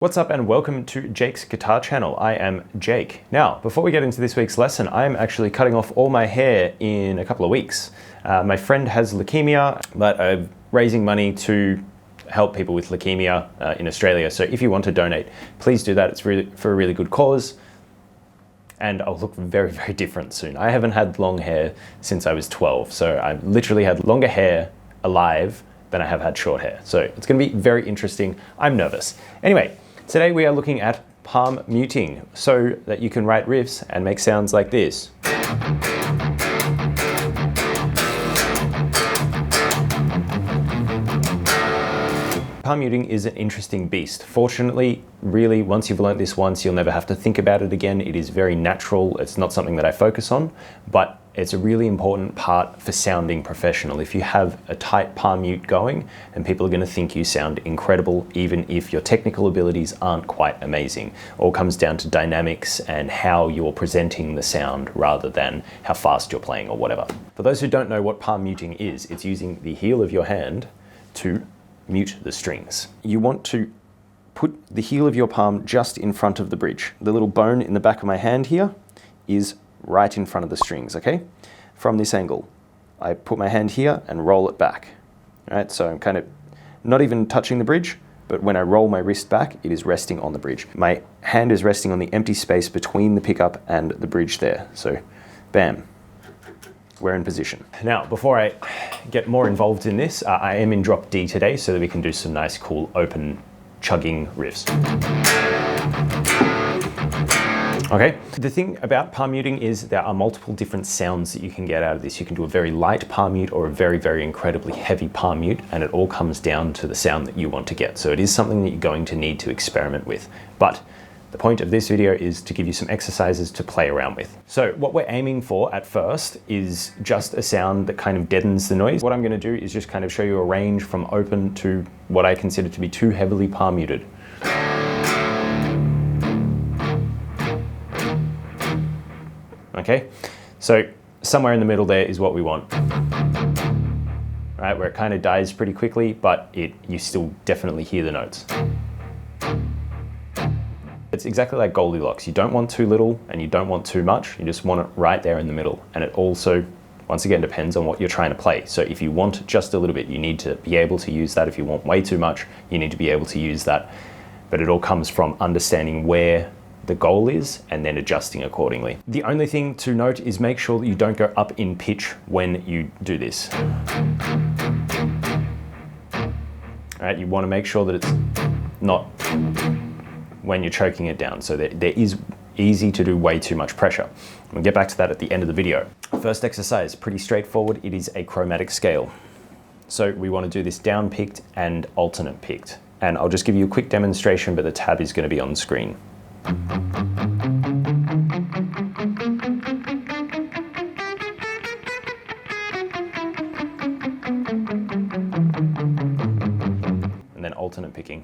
What's up and welcome to Jake's Guitar Channel. I am Jake. Now, before we get into this week's lesson, I am actually cutting off all my hair in a couple of weeks. My friend has leukemia, but I'm raising money to help people with leukemia in Australia. So if you want to donate, please do that. It's really for a really good cause. And I'll look very, very different soon. I haven't had long hair since I was 12. So I've literally had longer hair alive than I have had short hair. So it's gonna be very interesting. I'm nervous. Anyway, today we are looking at palm muting so that you can write riffs and make sounds like this. Palm muting is an interesting beast. Fortunately, really, once you've learnt this once, you'll never have to think about it again. It is very natural. It's not something that I focus on, but it's a really important part for sounding professional. If you have a tight palm mute going, then people are going to think you sound incredible, even if your technical abilities aren't quite amazing. All comes down to dynamics and how you're presenting the sound rather than how fast you're playing or whatever. For those who don't know what palm muting is, it's using the heel of your hand to mute the strings. You want to put the heel of your palm just in front of the bridge. The little bone in the back of my hand here is right in front of the strings, okay? From this angle, I put my hand here and roll it back. All right, so I'm kind of not even touching the bridge, but when I roll my wrist back, it is resting on the bridge. My hand is resting on the empty space between the pickup and the bridge there. So, bam. We're in position. Now, before I get more involved in this, I am in drop D today so that we can do some nice, cool, open, chugging riffs. Okay, the thing about palm muting is there are multiple different sounds that you can get out of this. You can do a very light palm mute or a very, very incredibly heavy palm mute, and it all comes down to the sound that you want to get. So it is something that you're going to need to experiment with. But the point of this video is to give you some exercises to play around with. So what we're aiming for at first is just a sound that kind of deadens the noise. What I'm going to do is just kind of show you a range from open to what I consider to be too heavily palm muted. Okay, so somewhere in the middle there is what we want. Right, where it kind of dies pretty quickly, but you still definitely hear the notes. It's exactly like Goldilocks. You don't want too little and you don't want too much. You just want it right there in the middle. And it also, once again, depends on what you're trying to play. So if you want just a little bit, you need to be able to use that. If you want way too much, you need to be able to use that. But it all comes from understanding where the goal is and then adjusting accordingly. The only thing to note is make sure that you don't go up in pitch when you do this. All right, you want to make sure that it's not when you're choking it down. So there is easy to do way too much pressure. We'll get back to that at the end of the video. First exercise, pretty straightforward. It is a chromatic scale. So we want to do this down picked and alternate picked. And I'll just give you a quick demonstration, but the tab is going to be on screen. And then alternate picking.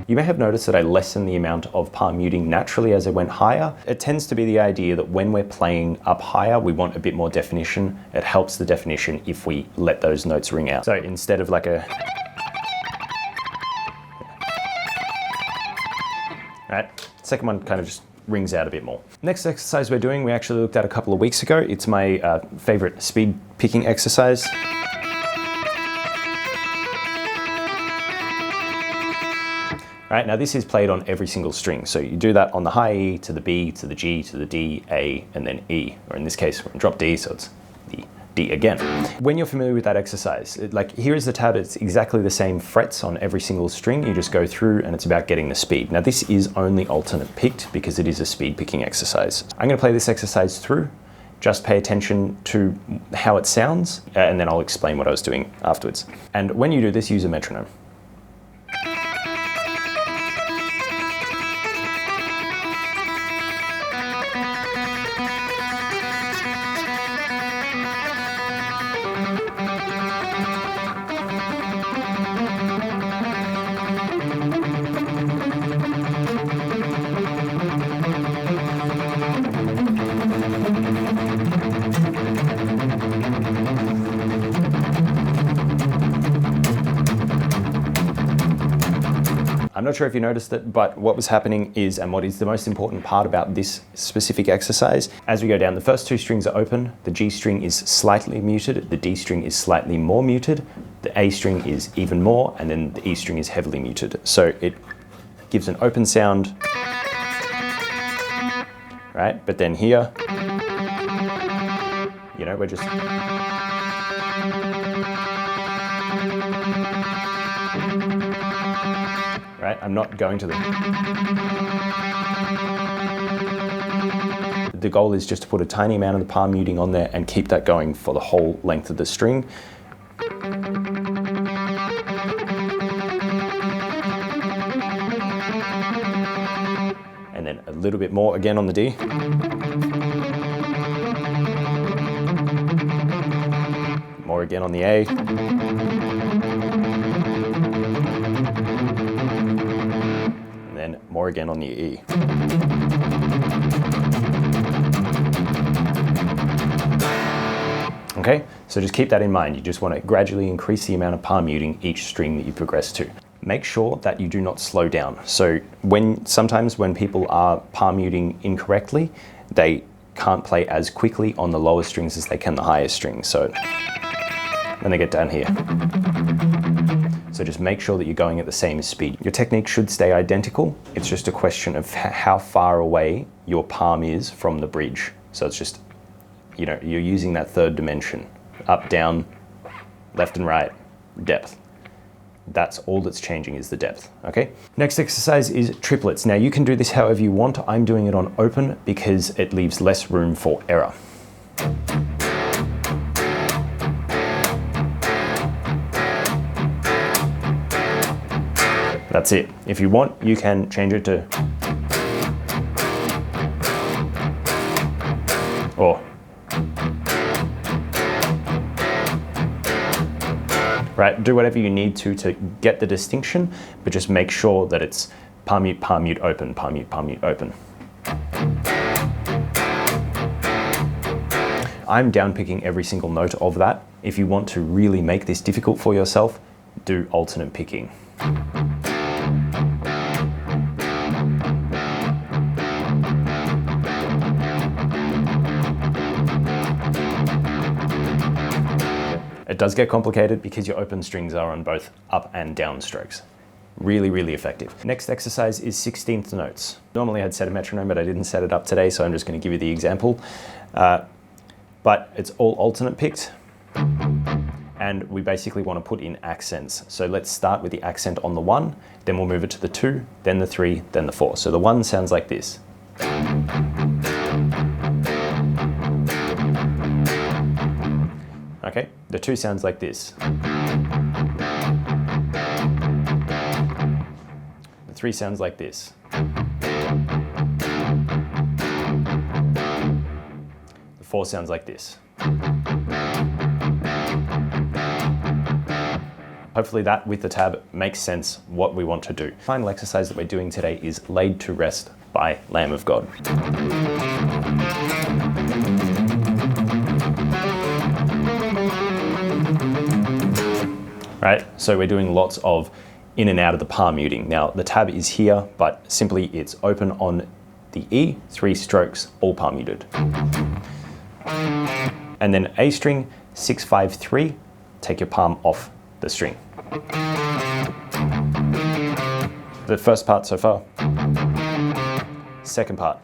You may have noticed that I lessen the amount of palm muting naturally as I went higher. It tends to be the idea that when we're playing up higher, we want a bit more definition. It helps the definition if we let those notes ring out. So instead of like a... Right, second one kind of just rings out a bit more. Next exercise we're doing, we actually looked at a couple of weeks ago. It's my favorite speed picking exercise. Right, now this is played on every single string. So you do that on the high E to the B to the G to the D, A, and then E. Or in this case, we're in drop D, so it's the D again. When you're familiar with that exercise, like here is the tab, it's exactly the same frets on every single string. You just go through and it's about getting the speed. Now this is only alternate picked because it is a speed picking exercise. I'm gonna play this exercise through. Just pay attention to how it sounds, and then I'll explain what I was doing afterwards. And when you do this, use a metronome. I'm not sure if you noticed it, but what was happening is, and what is the most important part about this specific exercise, as we go down, the first two strings are open, the G string is slightly muted, the D string is slightly more muted, the A string is even more, and then the E string is heavily muted. So it gives an open sound, right? But then here, you know, we're just... Right? I'm not going to the goal is just to put a tiny amount of the palm muting on there and keep that going for the whole length of the string. And then a little bit more again on the D. More again on the A. More again on the E. Okay, so just keep that in mind. You just want to gradually increase the amount of palm muting each string that you progress to. Make sure that you do not slow down. So sometimes when people are palm muting incorrectly, they can't play as quickly on the lower strings as they can the higher strings. So when they get down here. So just make sure that you're going at the same speed. Your technique should stay identical. It's just a question of how far away your palm is from the bridge. So it's just, you know, you're using that third dimension. Up, down, left and right, depth. That's all that's changing is the depth, okay? Next exercise is triplets. Now you can do this however you want. I'm doing it on open because it leaves less room for error. That's it. If you want, you can change it to... or... right, do whatever you need to get the distinction, but just make sure that it's palm mute, open, palm mute, open. I'm down picking every single note of that. If you want to really make this difficult for yourself, do alternate picking. It does get complicated because your open strings are on both up and down strokes. Really, really effective. Next exercise is 16th notes. Normally I'd set a metronome, but I didn't set it up today, so I'm just going to give you the example. But it's all alternate picked, and we basically want to put in accents. So let's start with the accent on the 1, then we'll move it to the 2, then the 3, then the 4. So the 1 sounds like this. Okay, the 2 sounds like this. The 3 sounds like this. The 4 sounds like this. Hopefully that with the tab makes sense what we want to do. The final exercise that we're doing today is Laid to Rest by Lamb of God. Right, so we're doing lots of in and out of the palm muting. Now the tab is here, but simply it's open on the E, 3 strokes, all palm muted. And then A string, 6, 5, 3, take your palm off the string. The first part so far. Second part.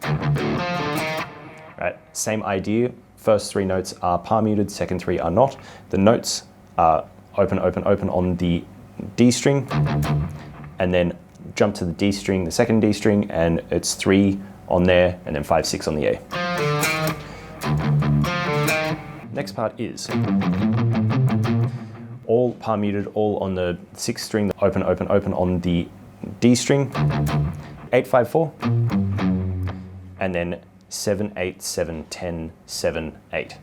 Right, same idea. First 3 notes are palm muted, second 3 are not. The notes are open, open, open on the D string, and then jump to the D string, the second D string, and it's 3 on there, and then 5, 6 on the A. Next part is all palm muted, all on the 6th string, open, open, open on the D string, 8, 5, 4, and then 7, 8, 7, 10, 7, 8.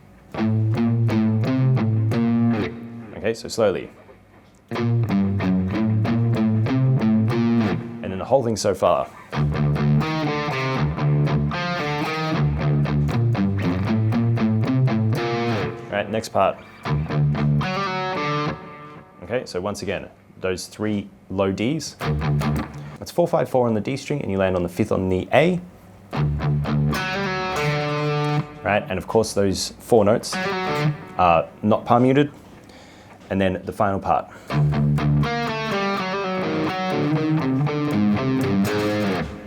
Okay, so slowly. And then the whole thing so far. Alright, next part. Okay, so once again, those 3 low Ds, It's 4-5-4 on the D string and you land on the 5th on the A. Right, and of course those 4 notes are not palm muted. And then the final part.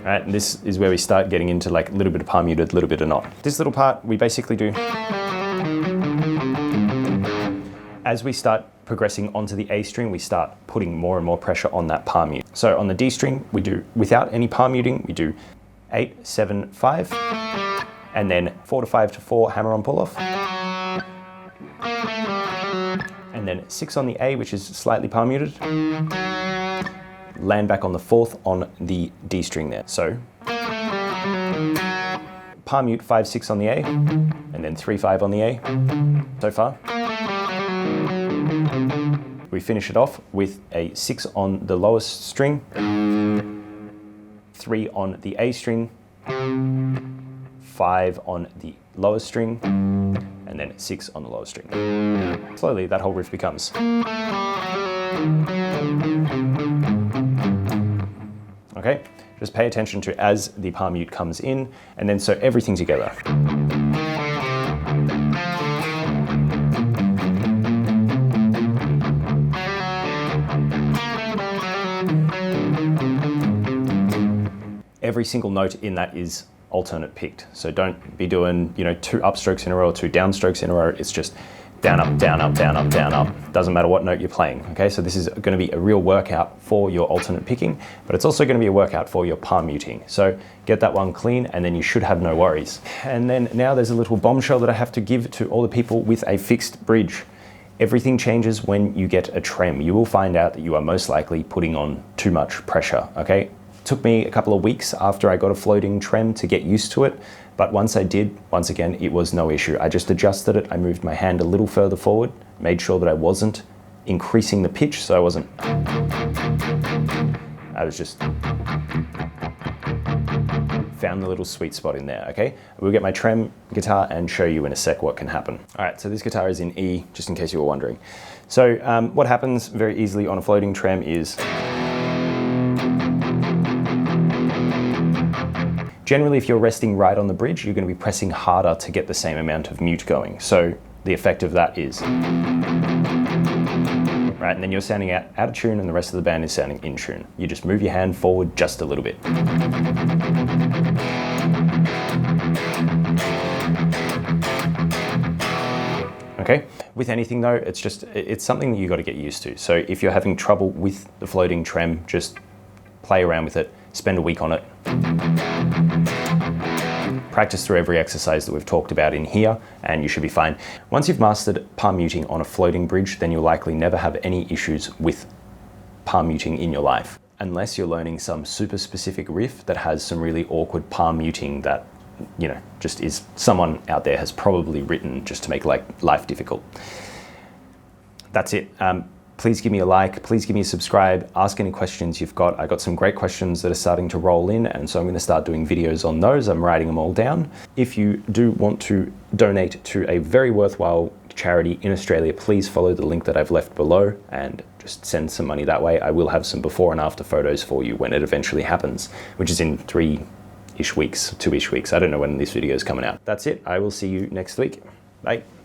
Right, and this is where we start getting into like a little bit of palm muted, a little bit of not. This little part we basically do. As we start progressing onto the A string, we start putting more and more pressure on that palm mute. So on the D string, we do, without any palm muting, we do 8, 7, 5, and then 4 to 5 to 4 hammer on pull off. And then 6 on the A, which is slightly palm muted. Land back on the 4th on the D string there. So palm mute 5, 6 on the A, and then 3, 5 on the A so far. We finish it off with a 6 on the lowest string, 3 on the A string, 5 on the lowest string, and then 6 on the lowest string. Slowly that whole riff becomes. Okay, just pay attention to as the palm mute comes in, and then so everything together. Every single note in that is alternate picked. So don't be doing, 2 upstrokes in a row or 2 downstrokes in a row. It's just down, up, down, up, down, up, down, up. Doesn't matter what note you're playing, okay? So this is going to be a real workout for your alternate picking, but it's also going to be a workout for your palm muting. So get that one clean and then you should have no worries. And then now there's a little bombshell that I have to give to all the people with a fixed bridge. Everything changes when you get a trem. You will find out that you are most likely putting on too much pressure, okay? Took me a couple of weeks after I got a floating trem to get used to it, but once I did, once again, it was no issue. I just adjusted it. I moved my hand a little further forward, made sure that I wasn't increasing the pitch, so I was just found the little sweet spot in there, okay? We'll get my trem guitar and show you in a sec what can happen. All right, so this guitar is in E, just in case you were wondering. So what happens very easily on a floating trem is, generally, if you're resting right on the bridge, you're going to be pressing harder to get the same amount of mute going. So the effect of that is, right, and then you're sounding out of tune and the rest of the band is sounding in tune. You just move your hand forward just a little bit. Okay, with anything though, it's something that you got to get used to. So if you're having trouble with the floating trem, just play around with it, spend a week on it. Practice through every exercise that we've talked about in here, and you should be fine. Once you've mastered palm muting on a floating bridge, then you'll likely never have any issues with palm muting in your life, unless you're learning some super specific riff that has some really awkward palm muting that, just is someone out there has probably written just to make life difficult. That's it. Please give me a like, please give me a subscribe, ask any questions you've got. I got some great questions that are starting to roll in, and so I'm going to start doing videos on those. I'm writing them all down. If you do want to donate to a very worthwhile charity in Australia, please follow the link that I've left below and just send some money that way. I will have some before and after photos for you when it eventually happens, which is in 3-ish weeks, 2-ish weeks. I don't know when this video is coming out. That's it. I will see you next week. Bye.